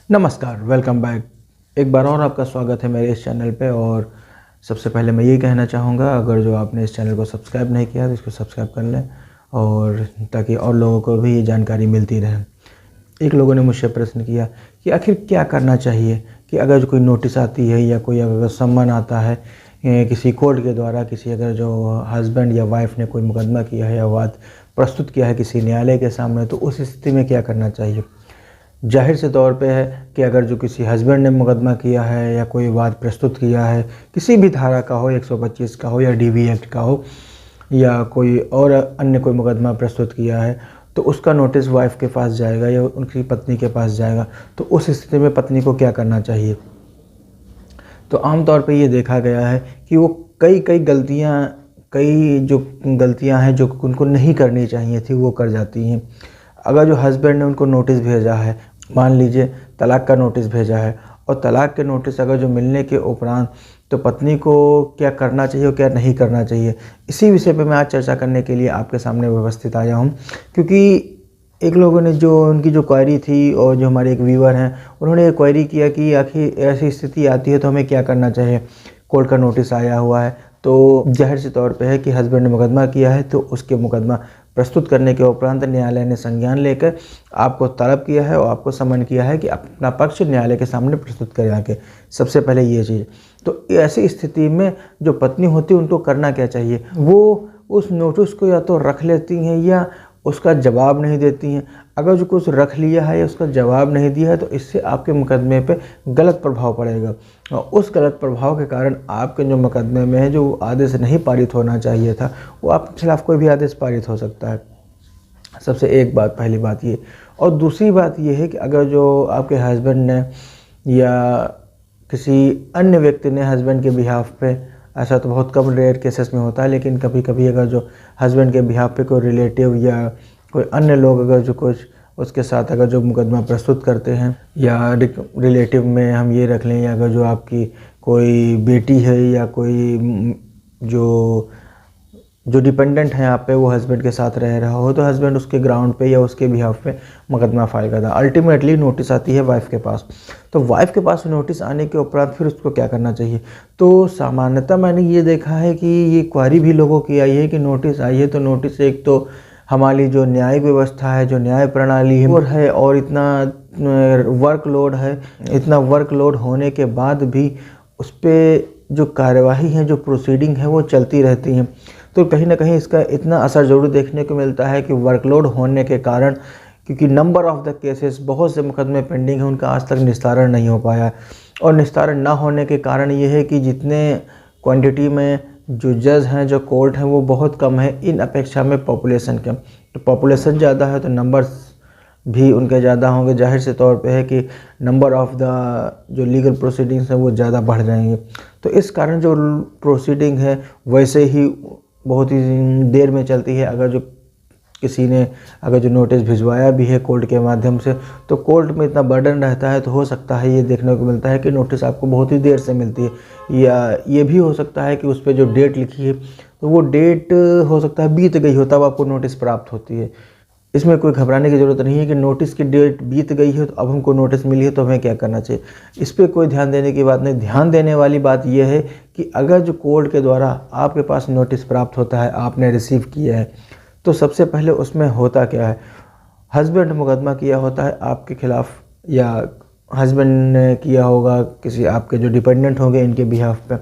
नमस्कार, welcome back. एक बार और आपका स्वागत है मेरे इस चैनल पे। और सबसे पहले मैं यही कहना चाहूँगा, अगर जो आपने इस चैनल को सब्सक्राइब नहीं किया तो इसको सब्सक्राइब कर लें, और ताकि और लोगों को भी ये जानकारी मिलती रहे। एक लोगों ने मुझसे प्रश्न किया कि आखिर क्या करना चाहिए कि अगर जो कोई नोटिस आती है या कोई अगर सम्मन आता है किसी कोर्ट के द्वारा, किसी अगर जो हस्बैंड या वाइफ ने कोई मुकदमा किया है या वाद प्रस्तुत किया है किसी न्यायालय के सामने, तो उस स्थिति में क्या करना चाहिए। जाहिर से तौर पे है कि अगर जो किसी हस्बैंड ने मुकदमा किया है या कोई वाद प्रस्तुत किया है, किसी भी धारा का हो, 125 का हो या डीवी एक्ट का हो, या कोई और अन्य कोई मुकदमा प्रस्तुत किया है, तो उसका नोटिस वाइफ के पास जाएगा या उनकी पत्नी के पास जाएगा। तो उस स्थिति में पत्नी को क्या करना चाहिए। तो आम तौर पे ये देखा गया है कि वो कई जो गलतियां हैं जो उनको नहीं करनी चाहिए थी वो कर जाती हैं। अगर जो हस्बैंड ने उनको नोटिस भेजा है, मान लीजिए तलाक का नोटिस भेजा है, और तलाक के नोटिस अगर जो मिलने के उपरांत तो पत्नी को क्या करना चाहिए और क्या नहीं करना चाहिए, इसी विषय पे मैं आज चर्चा करने के लिए आपके सामने व्यवस्थित आया हूँ। क्योंकि एक लोगों ने जो उनकी जो क्वेरी थी, और जो हमारे एक व्यूअर हैं उन्होंने ये क्वेरी किया कि आखिर ऐसी स्थिति आती है तो हमें क्या करना चाहिए। कोर्ट का नोटिस आया हुआ है, तो जाहिर सी तौर पे है कि हस्बैंड ने मुकदमा किया है, तो उसके मुकदमा प्रस्तुत करने के उपरांत न्यायालय ने संज्ञान लेकर आपको तलब किया है और आपको समन किया है कि अपना पक्ष न्यायालय के सामने प्रस्तुत करें आके। सबसे पहले ये चीज़। तो ऐसी स्थिति में जो पत्नी होती है उनको करना क्या चाहिए, वो उस नोटिस को या तो रख लेती हैं या उसका जवाब नहीं देती हैं। अगर जो कुछ रख लिया है या उसका जवाब नहीं दिया है, तो इससे आपके मुकदमे पे गलत प्रभाव पड़ेगा, और उस गलत प्रभाव के कारण आपके जो मुकदमे में है जो आदेश नहीं पारित होना चाहिए था, वो आपके खिलाफ कोई भी आदेश पारित हो सकता है। सबसे एक बात, पहली बात ये। और दूसरी बात ये है कि अगर जो आपके हस्बैंड ने या किसी अन्य व्यक्ति ने हस्बैंड के बिहाफ पे, ऐसा तो बहुत कम रेयर केसेस में होता है, लेकिन कभी कभी अगर जो हस्बैंड के बिहाफ पे कोई रिलेटिव या कोई अन्य लोग अगर जो कुछ उसके साथ अगर जो मुकदमा प्रस्तुत करते हैं, या रिलेटिव में हम ये रख लें, या अगर जो आपकी कोई बेटी है या कोई जो डिपेंडेंट है आप पे, वो हस्बैंड के साथ रह रहा हो, तो हस्बैंड उसके ग्राउंड पे या उसके बिहाफ पे मुकदमा फाइल करता है। अल्टीमेटली नोटिस आती है वाइफ के पास। तो वाइफ के पास नोटिस आने के उपरांत फिर उसको क्या करना चाहिए। तो सामान्यतः मैंने ये देखा है कि ये क्वारी भी लोगों की आई है कि नोटिस आई है, तो नोटिस एक तो हमारी जो न्यायिक व्यवस्था है, जो न्याय प्रणाली है, और इतना वर्कलोड है, इतना वर्कलोड होने के बाद भी उस पर जो कार्यवाही है, जो प्रोसीडिंग है, वो चलती रहती हैं। तो कहीं ना कहीं इसका इतना असर ज़रूर देखने को मिलता है कि वर्कलोड होने के कारण, क्योंकि नंबर ऑफ़ द केसेस, बहुत से मुकदमे पेंडिंग हैं, उनका आज तक निस्तारण नहीं हो पाया है। और निस्तारण ना होने के कारण ये है कि जितने क्वांटिटी में जो जज हैं, जो कोर्ट हैं, वो बहुत कम है इन अपेक्षा में पॉपुलेशन के। तो पॉपुलेशन ज़्यादा है तो नंबर्स भी उनके ज़्यादा होंगे। जाहिर से तौर पे है कि नंबर ऑफ़ द जो लीगल प्रोसीडिंग्स हैं वो ज़्यादा बढ़ जाएंगे। तो इस कारण जो प्रोसीडिंग है वैसे ही बहुत ही देर में चलती है। अगर जो किसी ने अगर जो नोटिस भिजवाया भी है कोर्ट के माध्यम से, तो कोर्ट में इतना बर्डन रहता है, तो हो सकता है ये देखने को मिलता है कि नोटिस आपको बहुत ही देर से मिलती है। या ये भी हो सकता है कि उस पर जो डेट लिखी है तो वो डेट हो सकता है बीत गई हो, तब आपको नोटिस प्राप्त होती है। इसमें कोई घबराने की ज़रूरत नहीं है कि नोटिस की डेट बीत गई है तो अब हमको नोटिस मिली है तो हमें क्या करना चाहिए। इस पर कोई ध्यान देने की बात नहीं। ध्यान देने वाली बात यह है कि अगर जो कोर्ट के द्वारा आपके पास नोटिस प्राप्त होता है, आपने रिसीव किया है, तो सबसे पहले उसमें होता क्या है। हस्बैंड मुकदमा किया होता है आपके खिलाफ़, या हस्बैंड ने किया होगा किसी आपके जो डिपेंडेंट होंगे इनके बिहाफ पे।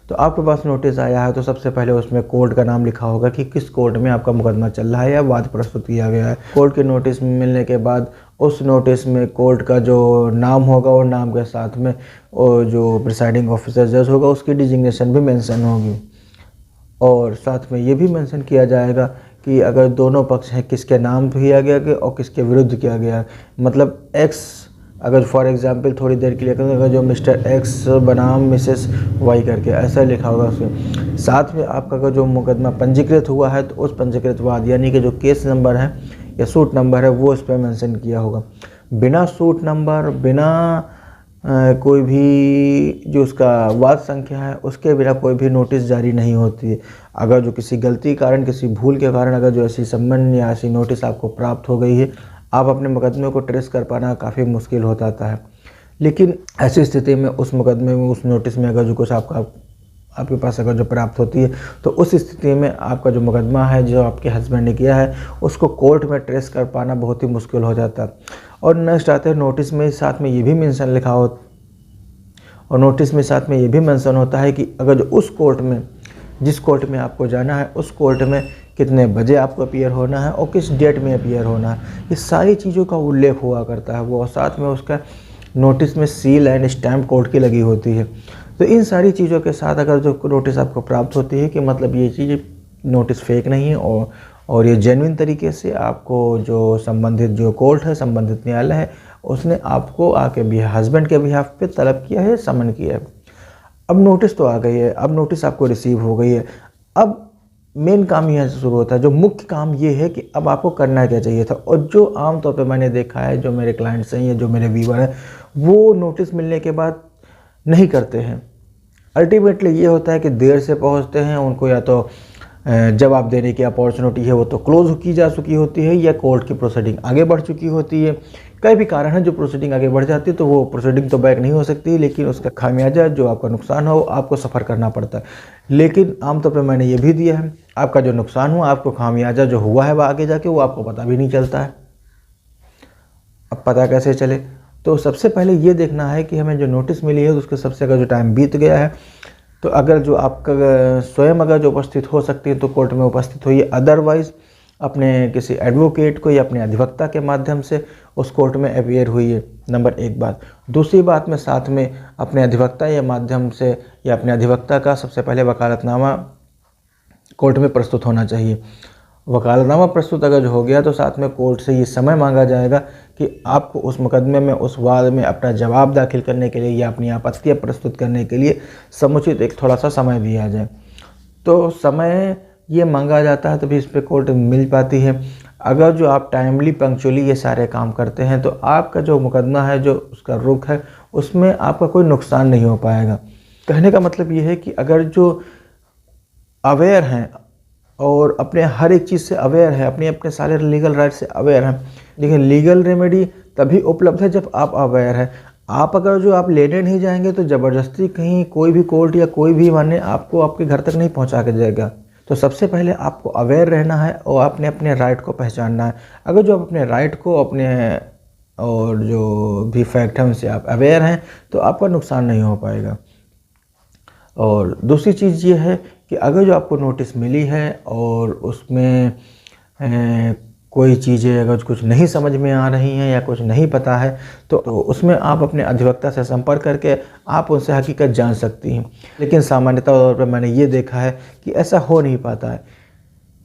तो आपके पास नोटिस आया है तो सबसे पहले उसमें कोर्ट का नाम लिखा होगा कि किस कोर्ट में आपका मुकदमा चल रहा है या वाद प्रस्तुत किया गया है। कोर्ट के नोटिस मिलने के बाद उस नोटिस में कोर्ट का जो नाम होगा और नाम के साथ में और जो प्रिसाइडिंग ऑफिसर जज होगा उसकी डिजिग्नेशन भी मेंशन होगी। और साथ में ये भी मेंशन किया जाएगा कि अगर दोनों पक्ष हैं किसके नाम किया गया और किसके विरुद्ध किया गया। मतलब एक्स, अगर फॉर एग्जांपल थोड़ी देर के लिए अगर जो मिस्टर एक्स बनाम मिसेस वाई करके ऐसा लिखा होगा उसमें, साथ में आपका अगर जो मुकदमा पंजीकृत हुआ है तो उस पंजीकृत वाद यानी कि जो केस नंबर है या सूट नंबर है वो उस पर मेंशन किया होगा। बिना सूट नंबर, बिना कोई भी जो उसका वाद संख्या है उसके बिना कोई भी नोटिस जारी नहीं होती है। अगर जो किसी गलती कारण, किसी भूल के कारण अगर जो ऐसी सम्मन या ऐसी नोटिस आपको प्राप्त हो गई है, आप अपने मुकदमे को ट्रेस कर पाना काफ़ी मुश्किल हो जाता है। लेकिन ऐसी स्थिति में उस मुकदमे में, उस नोटिस में अगर जो कुछ आपके पास अगर जो प्राप्त होती है, तो उस स्थिति में आपका जो मुकदमा है जो आपके हस्बैंड ने किया है उसको कोर्ट में ट्रेस कर पाना बहुत ही मुश्किल हो जाता है। और नेक्स्ट आते हैं नोटिस में साथ में ये भी मेंशन लिखा हो, और नोटिस में साथ में ये भी मेंशन होता है कि अगर जो उस कोर्ट में, जिस कोर्ट में आपको जाना है, उस कोर्ट में कितने बजे आपको अपीयर होना है और किस डेट में अपीयर होना है, ये सारी चीज़ों का उल्लेख हुआ करता है वो। और साथ में उसका नोटिस में सील एंड स्टैम्प कोर्ट की लगी होती है। तो इन सारी चीज़ों के साथ अगर जो नोटिस आपको प्राप्त होती है कि मतलब ये चीज़ नोटिस फेक नहीं है और ये जेन्युइन तरीके से आपको जो संबंधित जो कोर्ट है, संबंधित न्यायालय है, उसने आपको आपके हस्बैंड के बिहाफ पे तलब किया है, समन किया है। अब नोटिस तो आ गई है, अब नोटिस आपको रिसीव हो गई है। अब मेन काम यहाँ से शुरू होता है। जो मुख्य काम ये है कि अब आपको करना क्या चाहिए था। और जो आमतौर पे मैंने देखा है, जो मेरे क्लाइंट्स हैं या जो मेरे व्यूअर हैं, वो नोटिस मिलने के बाद नहीं करते हैं। अल्टीमेटली ये होता है कि देर से पहुँचते हैं, उनको या तो जवाब देने की अपॉर्चुनिटी है वो तो क्लोज की जा चुकी होती है, या कोर्ट की प्रोसीडिंग आगे बढ़ चुकी होती है। कई भी कारण है जो प्रोसीडिंग आगे बढ़ जाती है, तो वो प्रोसीडिंग तो बैक नहीं हो सकती, लेकिन उसका खामियाजा जो आपका नुकसान हो आपको सफ़र करना पड़ता है। लेकिन आमतौर पर मैंने ये भी दिया है, आपका जो नुकसान हुआ, आपको खामियाजा जो हुआ है वो आगे जाके वो आपको पता भी नहीं चलता है। अब पता कैसे चले? तो सबसे पहले ये देखना है कि हमें जो नोटिस मिली है उसके सबसे अगर जो टाइम बीत गया है, तो अगर जो आपका स्वयं अगर जो उपस्थित हो सकती है तो कोर्ट में उपस्थित होइए। अदरवाइज़ अपने किसी एडवोकेट को या अपने अधिवक्ता के माध्यम से उस कोर्ट में अपीयर हुई। नंबर एक बात। दूसरी बात में साथ में अपने अधिवक्ता या माध्यम से या अपने अधिवक्ता का सबसे पहले वकालतनामा कोर्ट में प्रस्तुत होना चाहिए। वकालतनामा प्रस्तुत अगर जो हो गया तो साथ में कोर्ट से ये समय मांगा जाएगा कि आपको उस मुकदमे में, उस वाद में अपना जवाब दाखिल करने के लिए या अपनी आपत्तियाँ प्रस्तुत करने के लिए समुचित एक थोड़ा सा समय दिया जाए। तो समय ये मांगा जाता है तभी इस पर कोर्ट मिल पाती है। अगर जो आप टाइमली पंक्चुअली ये सारे काम करते हैं तो आपका जो मुकदमा है, जो उसका रुख है, उसमें आपका कोई नुकसान नहीं हो पाएगा। कहने का मतलब ये है कि अगर जो अवेयर हैं और अपने हर एक चीज़ से अवेयर है, अपने सारे लीगल राइट से अवेयर हैं, लेकिन लीगल रेमेडी तभी उपलब्ध है जब आप अवेयर हैं। आप अगर जो आप लेने नहीं जाएंगे तो ज़बरदस्ती कहीं कोई भी कोर्ट या कोई भी माने आपको आपके घर तक नहीं पहुंचा के जाएगा। तो सबसे पहले आपको अवेयर रहना है और आपने अपने राइट को पहचानना है। अगर जो आप अपने राइट को अपने और जो भी फैक्ट है उनसे आप अवेयर हैं तो आपका नुकसान नहीं हो पाएगा। और दूसरी चीज़ ये है कि अगर जो आपको नोटिस मिली है और उसमें कोई चीज़ें अगर कुछ नहीं समझ में आ रही हैं या कुछ नहीं पता है तो उसमें आप अपने अधिवक्ता से संपर्क करके आप उनसे हकीकत जान सकती हैं। लेकिन सामान्यतः तौर पर मैंने ये देखा है कि ऐसा हो नहीं पाता है,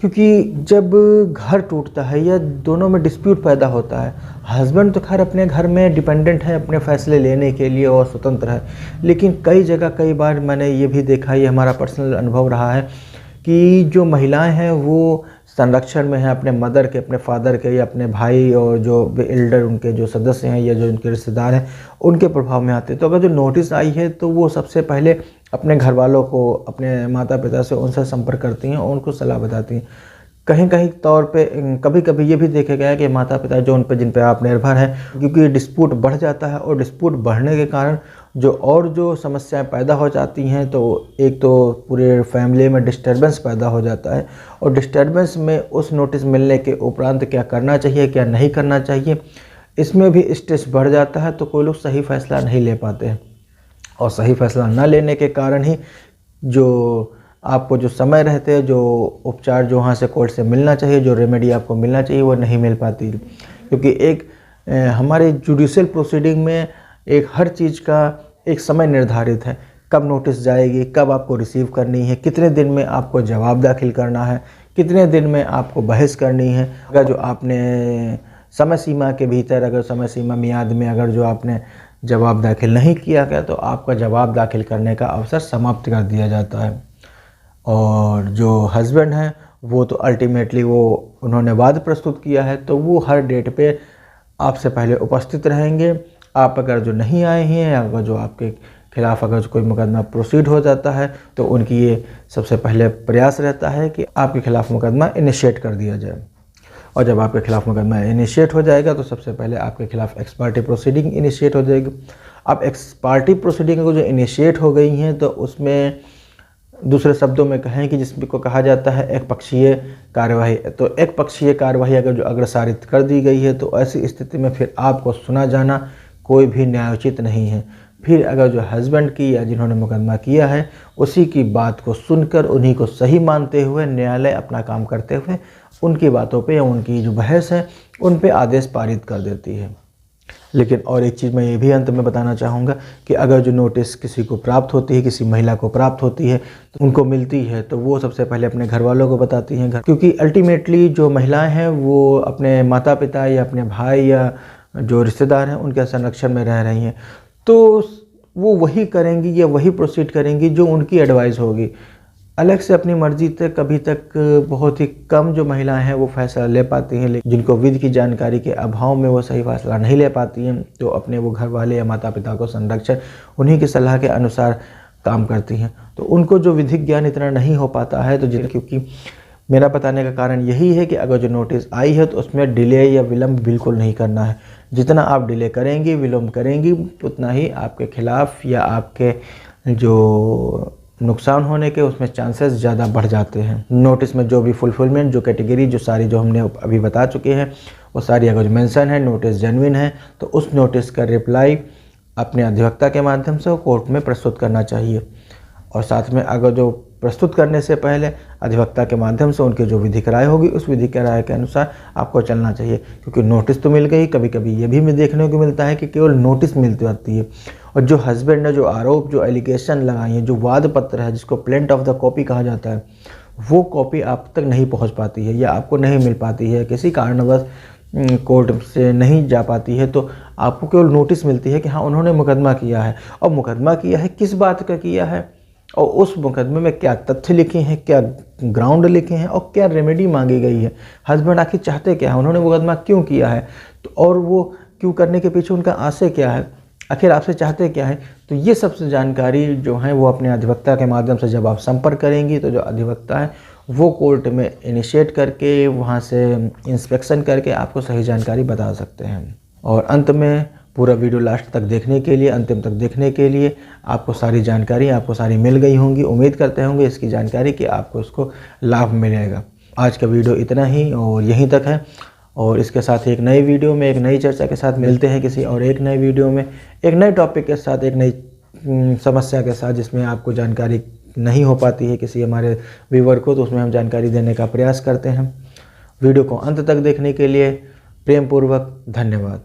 क्योंकि जब घर टूटता है या दोनों में डिस्प्यूट पैदा होता है, हस्बैंड तो खैर अपने घर में डिपेंडेंट है अपने फैसले लेने के लिए और स्वतंत्र है, लेकिन कई जगह कई बार मैंने ये भी देखा, ये हमारा पर्सनल अनुभव रहा है कि जो महिलाएं हैं वो संरक्षण में हैं अपने मदर के, अपने फादर के या अपने भाई और जो एल्डर उनके जो सदस्य हैं या जो उनके रिश्तेदार हैं उनके प्रभाव में आते हैं। तो अगर जो नोटिस आई है तो वो सबसे पहले अपने घर वालों को, अपने माता पिता से उनसे संपर्क करती हैं और उनको सलाह बताती हैं। कहीं कहीं तौर पे कभी कभी ये भी देखा गया है कि माता पिता जो उन पर जिन पे आप निर्भर हैं, क्योंकि डिस्प्यूट बढ़ जाता है और डिस्प्यूट बढ़ने के कारण जो समस्याएं पैदा हो जाती हैं, तो एक तो पूरे फैमिली में डिस्टर्बेंस पैदा हो जाता है और डिस्टर्बेंस में उस नोटिस मिलने के उपरांत क्या करना चाहिए क्या नहीं करना चाहिए, इसमें भी स्ट्रेस बढ़ जाता है। तो कोई लोग सही फैसला नहीं ले पाते हैं और सही फैसला न लेने के कारण ही जो आपको जो समय रहते हैं, जो उपचार जो वहाँ से कोर्ट से मिलना चाहिए, जो रेमेडी आपको मिलना चाहिए वो नहीं मिल पाती। क्योंकि एक हमारे जुडिशियल प्रोसीडिंग में एक हर चीज़ का एक समय निर्धारित है, कब नोटिस जाएगी, कब आपको रिसीव करनी है, कितने दिन में आपको जवाब दाखिल करना है, कितने दिन में आपको बहस करनी है। अगर जो आपने समय सीमा के भीतर, अगर समय सीमा मियाद में अगर जो आपने जवाब दाखिल नहीं किया गया तो आपका जवाब दाखिल करने का अवसर समाप्त कर दिया जाता है। और जो हस्बैंड हैं वो तो अल्टीमेटली उन्होंने वाद प्रस्तुत किया है तो वो हर डेट पे आपसे पहले उपस्थित रहेंगे। आप अगर जो नहीं आए हैं, अगर जो आपके खिलाफ़ अगर कोई मुकदमा प्रोसीड हो जाता है तो उनकी ये सबसे पहले प्रयास रहता है कि आपके खिलाफ़ मुकदमा इनिशिएट कर दिया जाए। और जब आपके खिलाफ़ मुकदमा इनिशिएट हो जाएगा तो सबसे पहले आपके खिलाफ़ एक्स पार्टी प्रोसीडिंग इनिशिएट हो जाएगी। अब एक्स पार्टी प्रोसीडिंग को जो इनिशिएट हो गई हैं तो उसमें दूसरे शब्दों में कहें कि जिसको कहा जाता है एक पक्षीय कार्यवाही, तो एक पक्षीय कार्यवाही अगर जो अग्रसारित कर दी गई है तो ऐसी स्थिति में फिर आपको सुना जाना कोई भी न्यायोचित नहीं है। फिर अगर जो हस्बैंड की या जिन्होंने मुकदमा किया है उसी की बात को सुनकर उन्हीं को सही मानते हुए न्यायालय अपना काम करते हुए उनकी बातों पे या उनकी जो बहस है उन पे आदेश पारित कर देती है। लेकिन और एक चीज़ मैं ये भी अंत में बताना चाहूँगा कि अगर जो नोटिस किसी को प्राप्त होती है, किसी महिला को प्राप्त होती है, तो उनको मिलती है तो वो सबसे पहले अपने घर वालों को बताती हैं, क्योंकि अल्टीमेटली जो महिलाएं हैं वो अपने माता पिता या अपने भाई या जो रिश्तेदार हैं उनके संरक्षण में रह रही हैं, तो वो वही करेंगी या वही प्रोसीड करेंगी जो उनकी एडवाइस होगी। अलग से अपनी मर्जी से कभी तक बहुत ही कम जो महिलाएं हैं वो फैसला ले पाती हैं, लेकिन जिनको विधि की जानकारी के अभाव में वो सही फैसला नहीं ले पाती हैं तो अपने वो घर वाले या माता पिता को संरक्षण उन्हीं की सलाह के अनुसार काम करती हैं। तो उनको जो विधिक ज्ञान इतना नहीं हो पाता है, तो क्योंकि मेरा बताने का कारण यही है कि अगर जो नोटिस आई है तो उसमें डिले या विलम्ब बिल्कुल नहीं करना है। जितना आप डिले करेंगी, विलम्ब करेंगी, उतना ही आपके खिलाफ या आपके जो नुकसान होने के उसमें चांसेस ज़्यादा बढ़ जाते हैं। नोटिस में जो भी फुलफिलमेंट, जो कैटेगरी, जो सारी जो हमने अभी बता चुके हैं वो सारी अगर जो मेंशन है, नोटिस जेन्युइन है, तो उस नोटिस का रिप्लाई अपने अधिवक्ता के माध्यम से कोर्ट में प्रस्तुत करना चाहिए। और साथ में अगर जो प्रस्तुत करने से पहले अधिवक्ता के माध्यम से उनकी जो विधिक राय होगी उस विधिक राय के अनुसार आपको चलना चाहिए, क्योंकि नोटिस तो मिल गई। कभी कभी ये भी देखने को मिलता है कि केवल नोटिस मिलती रहती है और जो हस्बैंड ने जो आरोप, जो एलिगेशन लगाई है, जो वाद पत्र है जिसको प्लेंट ऑफ द कॉपी कहा जाता है, वो कॉपी आप तक नहीं पहुँच पाती है या आपको नहीं मिल पाती है, किसी कारणवश कोर्ट से नहीं जा पाती है, तो आपको केवल नोटिस मिलती है कि हाँ उन्होंने मुकदमा किया है। और मुकदमा किया है किस बात का किया है और उस मुकदमे में क्या तथ्य लिखे हैं, क्या ग्राउंड लिखे हैं और क्या रेमेडी मांगी गई है। हस्बैंड आखिर चाहते क्या है, उन्होंने मुकदमा क्यों किया है, तो और वो क्यों करने के पीछे उनका आशय क्या है, आखिर आपसे चाहते क्या है। तो ये सबसे जानकारी जो है वो अपने अधिवक्ता के माध्यम से जब आप संपर्क करेंगी तो जो अधिवक्ता है वो कोर्ट में इनिशिएट करके वहाँ से इंस्पेक्शन करके आपको सही जानकारी बता सकते हैं। और अंत में पूरा वीडियो लास्ट तक देखने के लिए, अंतिम तक देखने के लिए आपको सारी जानकारी आपको सारी मिल गई होंगी। उम्मीद करते होंगे इसकी जानकारी कि आपको इसको लाभ मिलेगा। आज का वीडियो इतना ही और यहीं तक है, और इसके साथ एक नई वीडियो में एक नई चर्चा के साथ मिलते हैं किसी और एक नए वीडियो में, एक नए टॉपिक के साथ, एक नई समस्या के साथ जिसमें आपको जानकारी नहीं हो पाती है किसी हमारे व्यूवर को, तो उसमें हम जानकारी देने का प्रयास करते हैं। वीडियो को अंत तक देखने के लिए प्रेमपूर्वक धन्यवाद।